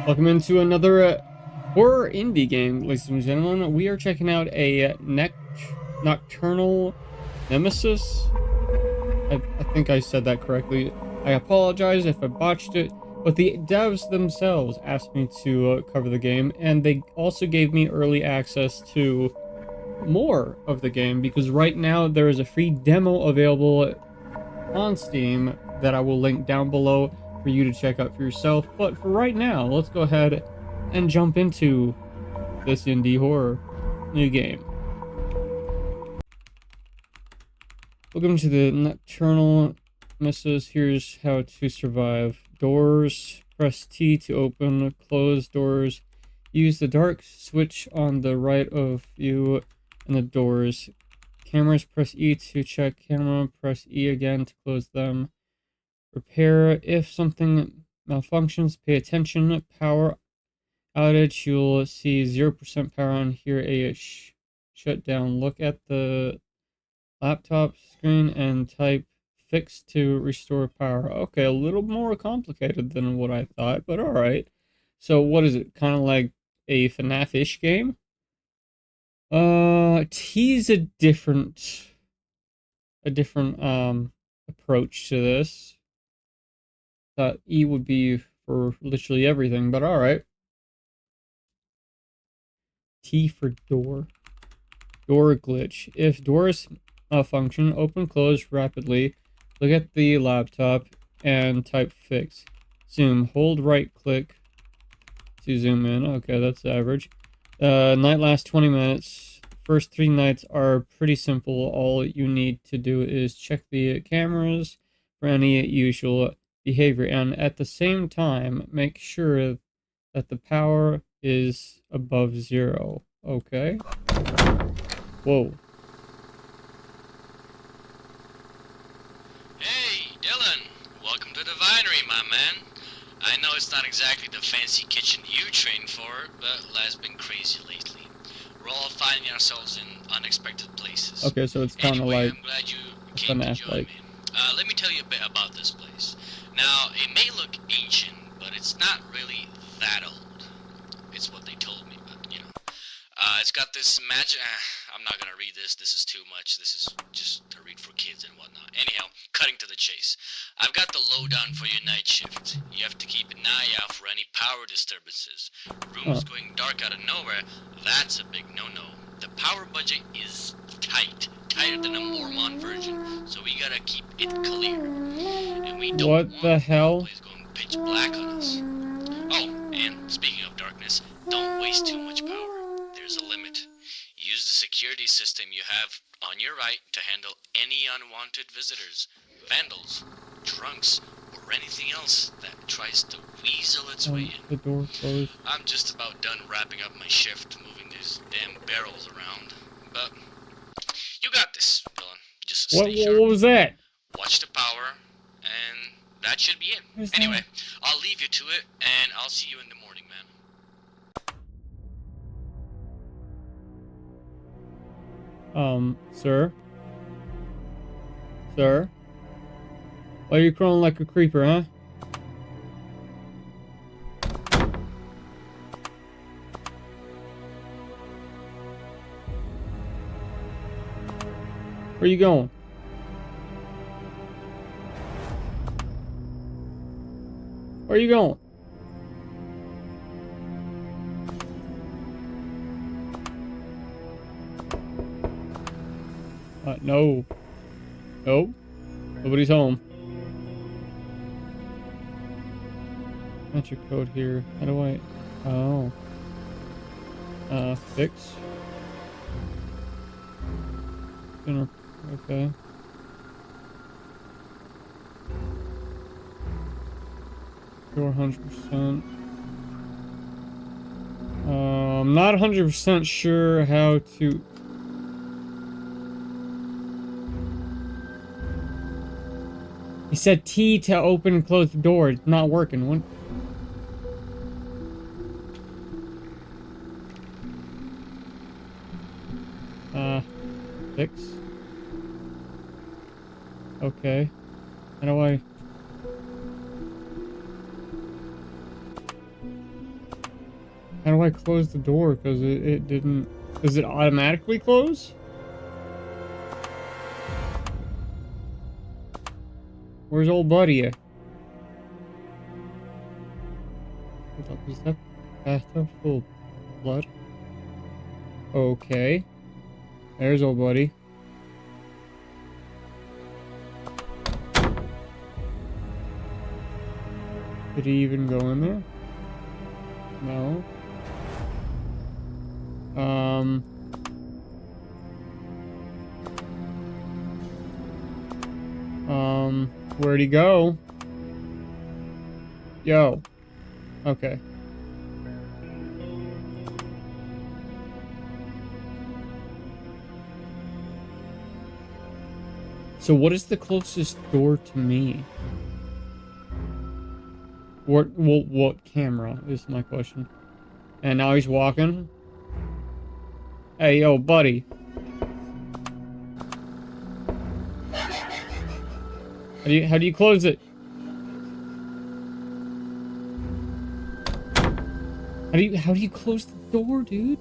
Welcome into another horror indie game, ladies and gentlemen. We are checking out a Nocturnal Nemesis. I think I said that correctly. I apologize if I botched it, but the devs themselves asked me to cover the game, and they also gave me early access to more of the game, because right now there is a free demo available on Steam that I will link down below for you to check out for yourself. But for right now, let's go ahead and jump into this indie horror new game. Welcome to the Nocturnal Nemesis. Here's how to survive. Doors, press T to open, close doors. Use the dark switch on the right of you and the doors. Cameras, press E to check camera, press E again to close them. Repair, if something malfunctions, pay attention. Power outage, you'll see 0% power on here, a shutdown. Look at the laptop screen and type fix to restore power. Okay, a little more complicated than what I thought, but alright. So what is it, kind of like a FNAF-ish game? T's a different approach to this. Thought E would be for literally everything, but alright. T for door. Door glitch. If doors malfunction, open, close rapidly. Look at the laptop and type fix. Zoom. Hold right click to zoom in. Okay, that's average. Night lasts 20 minutes. First 3 nights are pretty simple. All you need to do is check the cameras for any usual behavior, and at the same time make sure that the power is above 0. Okay. Whoa. Hey, Dylan. Welcome to the winery, my man. I know it's not exactly the fancy kitchen you trained for, but life's been crazy lately. We're all finding ourselves in unexpected places. Okay, so it's kind of anyway, like I'm glad you came to join FNAF-like. me. Let me tell you a bit about this place. Now, it may look ancient, but it's not really that old. It's what they told me, but, you know. It's got this magic... I'm not gonna read this. This is too much. This is just to read for kids and whatnot. Anyhow, cutting to the chase. I've got the lowdown for your night shift. You have to keep an eye out for any power disturbances. Rooms going dark out of nowhere, that's a big no-no. The power budget is tight. Tighter than a Mormon virgin, so we gotta keep it clear. And we don't What want the hell? the place going pitch black on us. Oh, and speaking of darkness, don't waste too much power. There's a limit. Use the security system you have on your right to handle any unwanted visitors, vandals, drunks, or anything else that tries to weasel its way in. The door closed. I'm just about done wrapping up my shift, moving these damn barrels around. But you got this, Dylan. Just stay sharp. What was that? Watch the power, and that should be it. Anyway, I'll leave you to it, and I'll see you in the morning, man. Sir? Sir? Why are you crawling like a creeper, huh? Where are you going? Where are you going? No. Nope. Nobody's home. Enter code here. How do I... Oh. Fix. Okay. You're 100%. I'm not 100% sure how to... He said T to open and close the door. It's not working. What? Fix. Okay. How do I... How do I close the door? Because it didn't... Does it automatically close? Where's old buddy at? Hold up, is that bathtub full of blood? Okay. There's old buddy. Did he even go in there? No. Where'd he go? Yo. Okay. So what is the closest door to me? What camera is my question. And now he's walking. Hey, yo, buddy. How do you close it? How do you close the door, dude?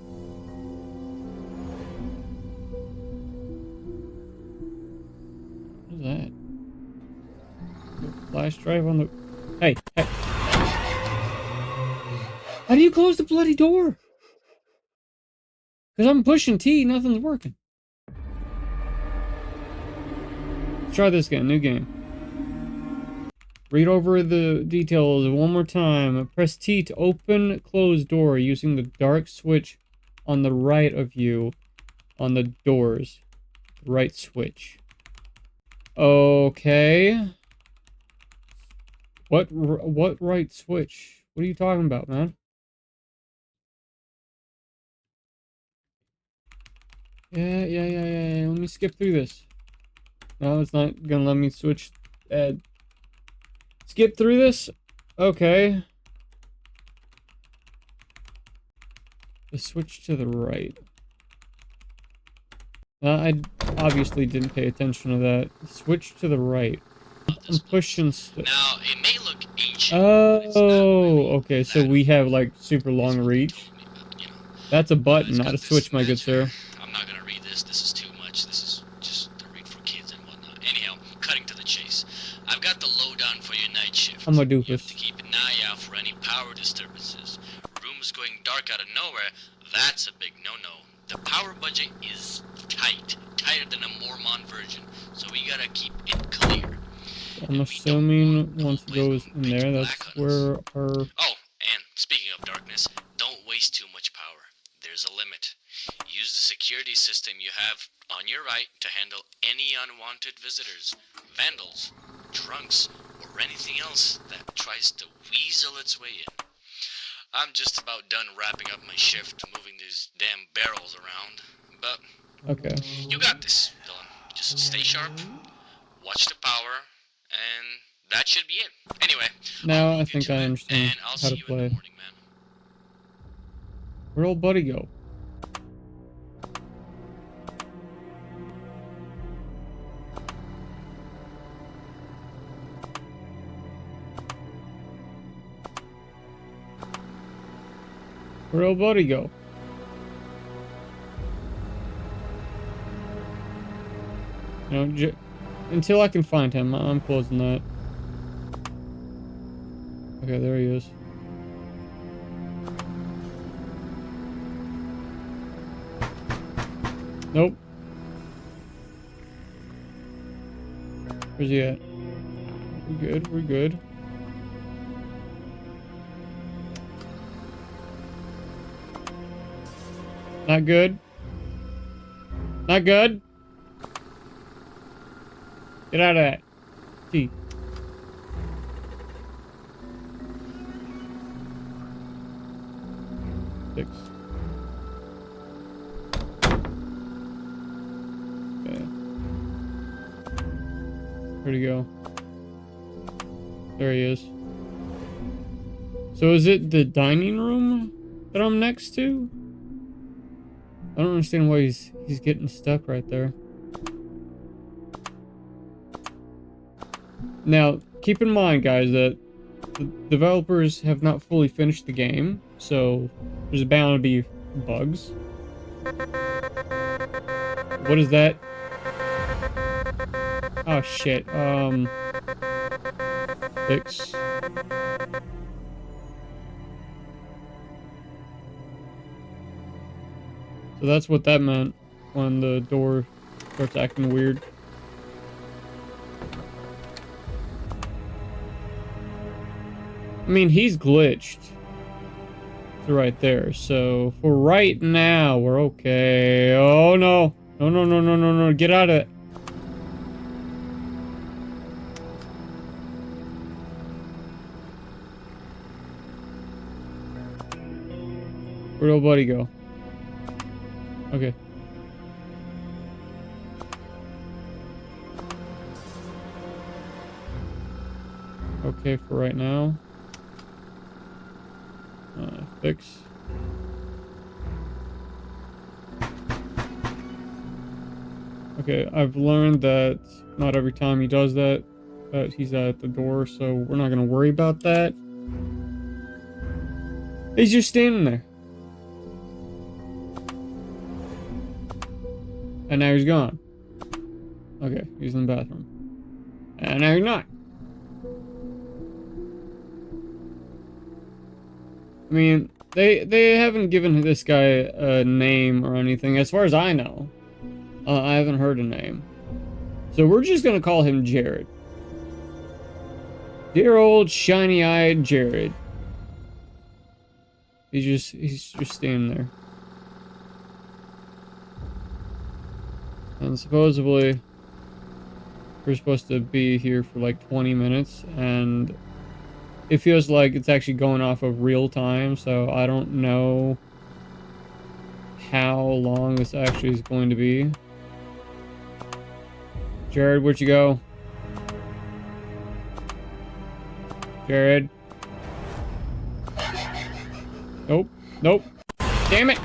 What is that? Flash drive on the... Hey. How do you close the bloody door? Because I'm pushing T, nothing's working. Let's try this again, new game. Read over the details one more time. Press T to open, close door using the dark switch on the right of you on the doors. Right switch. Okay. What right switch? What are you talking about, man? Yeah. Let me skip through this. No, it's not gonna let me switch. Skip through this? Okay. The switch to the right. I obviously didn't pay attention to that. Switch to the right. I'm pushing now, it may look ancient. Oh, okay. So we have like super long reach. That's a button, not a switch, my good sir. I'm not gonna read this. This is too much. This is just to read for kids and whatnot. Anyhow, cutting to the chase. I've got the lowdown for your night shift. I'm a You have doofus. to keep an eye out for any power disturbances. Rooms going dark out of nowhere, that's a big no-no. The power budget is tight. Tighter than a Mormon virgin. So we gotta keep it clear. I'm assuming once it goes in there, that's where our... Oh, and speaking of darkness, don't waste too much power. There's a limit. Use the security system you have on your right to handle any unwanted visitors, vandals, drunks, or anything else that tries to weasel its way in. I'm just about done wrapping up my shift, moving these damn barrels around, but Okay. you got this, Dylan. Just stay sharp, watch the power, and that should be it. Anyway, Now I'll I leave you think to I it, understand and I'll how see to you in the play. morning, man. Where'd old buddy go? Where'd old buddy go? You know, until I can find him, I'm closing that. Okay, there he is. Nope. Where's he at? We're good, we're good. Not good. Not good. Get out of that. See. Six. Okay. Where'd he go? There he is. So is it the dining room that I'm next to? I don't understand why he's getting stuck right there. Now, keep in mind, guys, that the developers have not fully finished the game, so There's bound to be bugs. What is that? Oh shit. Fix. So that's what that meant when the door starts acting weird. I mean, he's glitched. It's right there. So for right now, we're okay. Oh no. No, no, no, no, no, no. Get out of it. Where'd old buddy go? Okay. Okay for right now. Fix. Okay, I've learned that not every time he does that, he's at the door, so we're not gonna worry about that. He's just standing there. And now he's gone. Okay, he's in the bathroom. And now he's not. I mean, they haven't given this guy a name or anything, as far as I know. I haven't heard a name. So we're just gonna call him Jared. Dear old shiny-eyed Jared. He's just standing there. And supposedly we're supposed to be here for like 20 minutes, and it feels like it's actually going off of real time, so I don't know how long this actually is going to be. Jared, where'd you go? Jared? Nope. Nope. Damn it!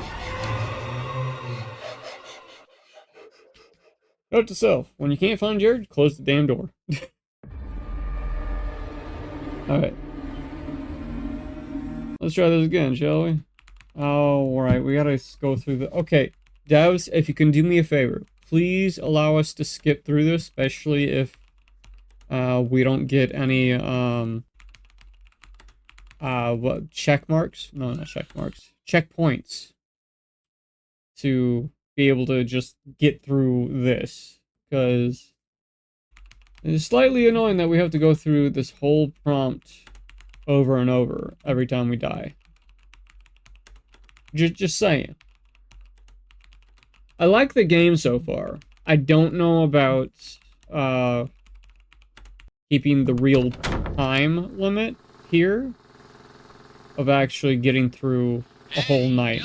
Note to self, when you can't find Jared, close the damn door. Alright. Let's try this again, shall we? Alright, we gotta go through the... Okay, devs, if you can do me a favor, please allow us to skip through this, especially if we don't get any, what, check marks? No, not check marks. Checkpoints. To be able to just get through this, because it's slightly annoying that we have to go through this whole prompt over and over every time we die. Just saying. I like the game so far. I don't know about keeping the real time limit here of actually getting through a whole night.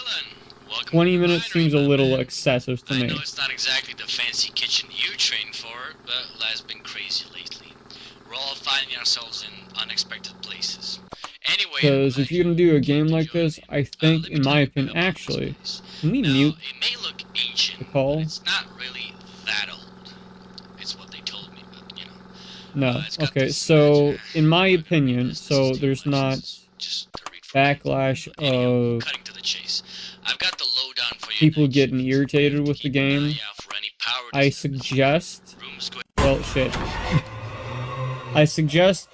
20 minutes seems a little excessive to me. I know it's not exactly the fancy kitchen you trained for, but life's been crazy lately. We're all finding ourselves in unexpected places. Anyway, because if you're gonna do a game like this, I think, in my opinion, actually, can we mute it may look ancient, the call? But it's not really that old. It's what they told me, but you know. No. Okay, so in my opinion, so there's not backlash of cutting to the chase. I've got the lowdown for you. People getting irritated with the game. I suggest, well, shit. I suggest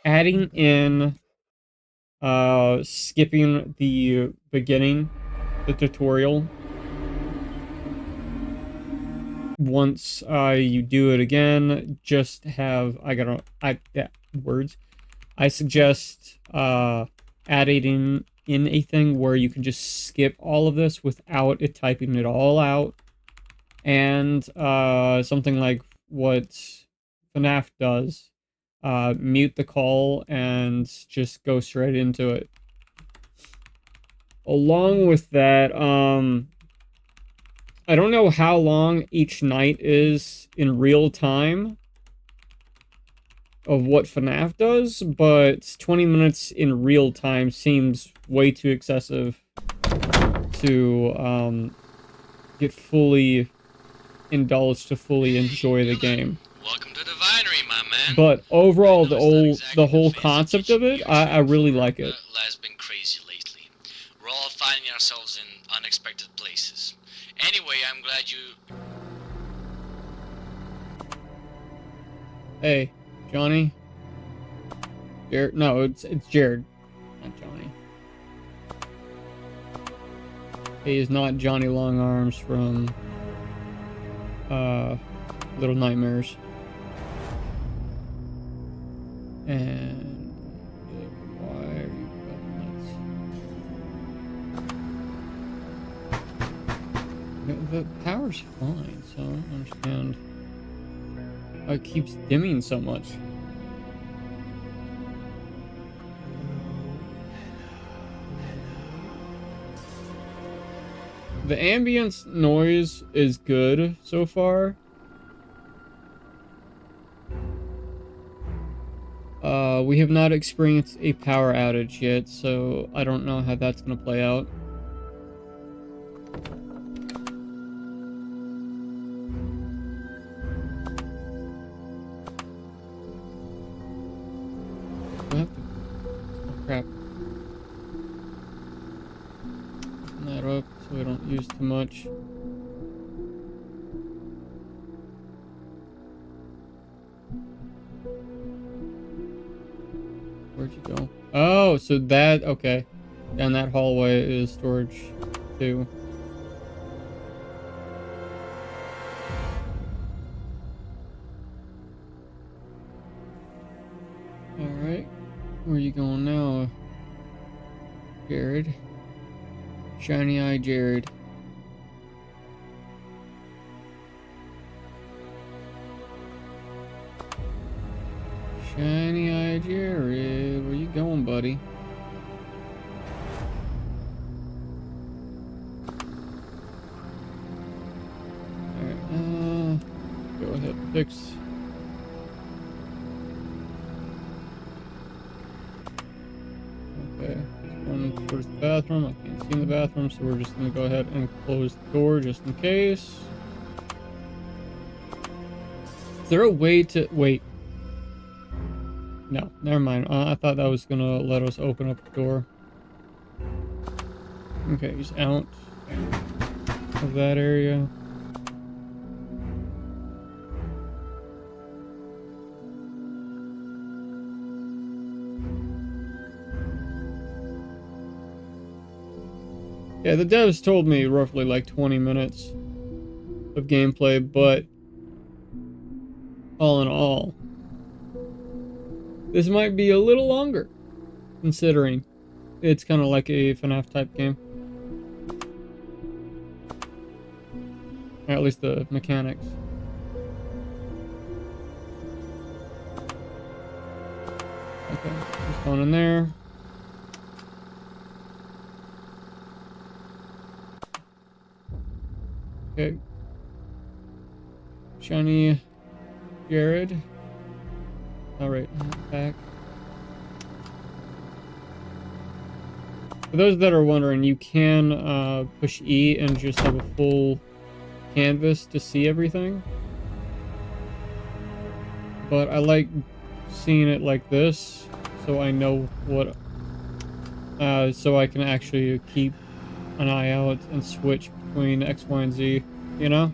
adding in skipping the beginning, the tutorial. Once you do it again, just have words. I suggest adding in a thing where you can just skip all of this without it typing it all out, and something like what FNAF does, mute the call and just go straight into it. Along with that, I don't know how long each night is in real time of what FNAF does, but 20 minutes in real time seems way too excessive to get fully indulged to fully enjoy the game. Welcome to the winery, my man. But overall, the whole concept of it, I really like it. Life's been crazy lately. We're all finding ourselves in unexpected places. Anyway, I'm glad you... Hey, Johnny. Jared? No, it's Jared, not Johnny. He is not Johnny Longarms from Little Nightmares. And why are you nuts? The power's fine, so I don't understand why it keeps dimming so much. The ambience noise is good so far. We have not experienced a power outage yet, so I don't know how that's going to play out. Do I have to... Oh, crap. Open that up so we don't use too much. Where'd you go? Oh, so that... Okay. Down that hallway is storage, too. Alright. Where are you going now, Jared? Shiny Eye Jared. Shiny Eye Jared, where you going, buddy? Alright, go ahead, fix. Okay, going towards the bathroom. I can't see in the bathroom, so we're just gonna go ahead and close the door just in case. Is there a way to... Wait. No, never mind. I thought that was gonna let us open up the door. Okay, he's out of that area. Yeah, the devs told me roughly like 20 minutes of gameplay, but all in all, this might be a little longer, considering it's kind of like a FNAF type game. Or at least the mechanics. Okay, just going in there. Okay. Shiny Jared. Alright, back. For those that are wondering, you can push E and just have a full canvas to see everything. But I like seeing it like this, so I know what... so I can actually keep an eye out and switch between X, Y, and Z, you know?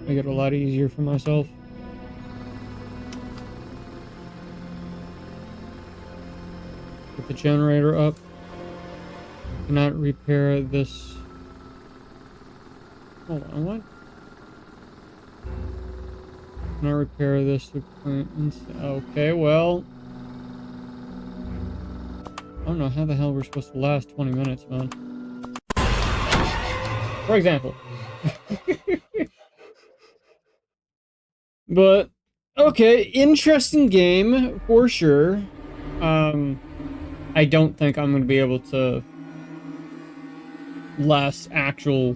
Make it a lot easier for myself. Get the generator up. Cannot repair this. Hold on, what? Cannot repair this. Okay, well. I don't know how the hell we're supposed to last 20 minutes, man. For example. But, okay, interesting game, for sure. I don't think I'm going to be able to last actual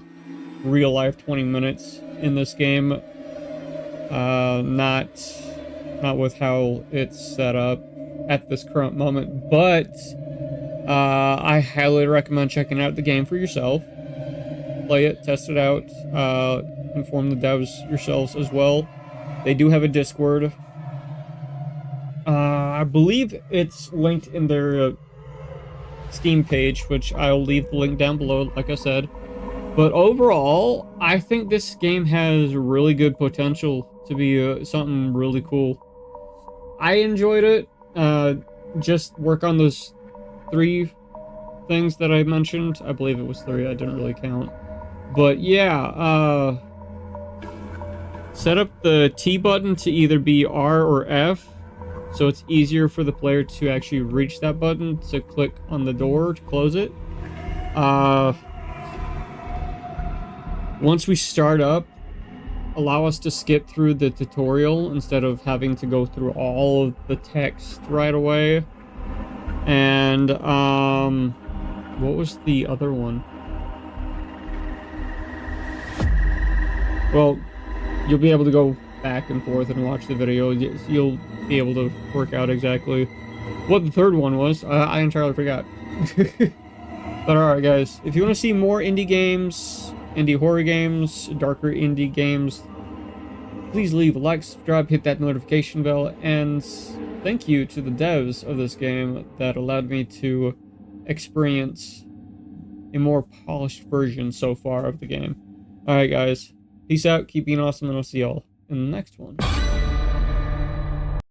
real-life 20 minutes in this game. Not with how it's set up at this current moment, but I highly recommend checking out the game for yourself. Play it, test it out, inform the devs yourselves as well. They do have a Discord. I believe it's linked in their Steam page, which I'll leave the link down below, like I said. But overall, I think this game has really good potential to be something really cool. I enjoyed it. Just work on those 3 things that I mentioned. I believe it was 3. I didn't really count. But yeah, set up the T button to either be R or F, so it's easier for the player to actually reach that button to click on the door to close it. Once we start up, allow us to skip through the tutorial instead of having to go through all of the text right away. And, what was the other one? Well, you'll be able to go back and forth and watch the video. You'll be able to work out exactly what the third one was. I entirely forgot. But alright, guys, if you want to see more indie games, indie horror games, darker indie games, please leave a like, subscribe, hit that notification bell, and thank you to the devs of this game that allowed me to experience a more polished version so far of the game. Alright, guys. Peace out, keep being awesome, and I'll see y'all in the next one.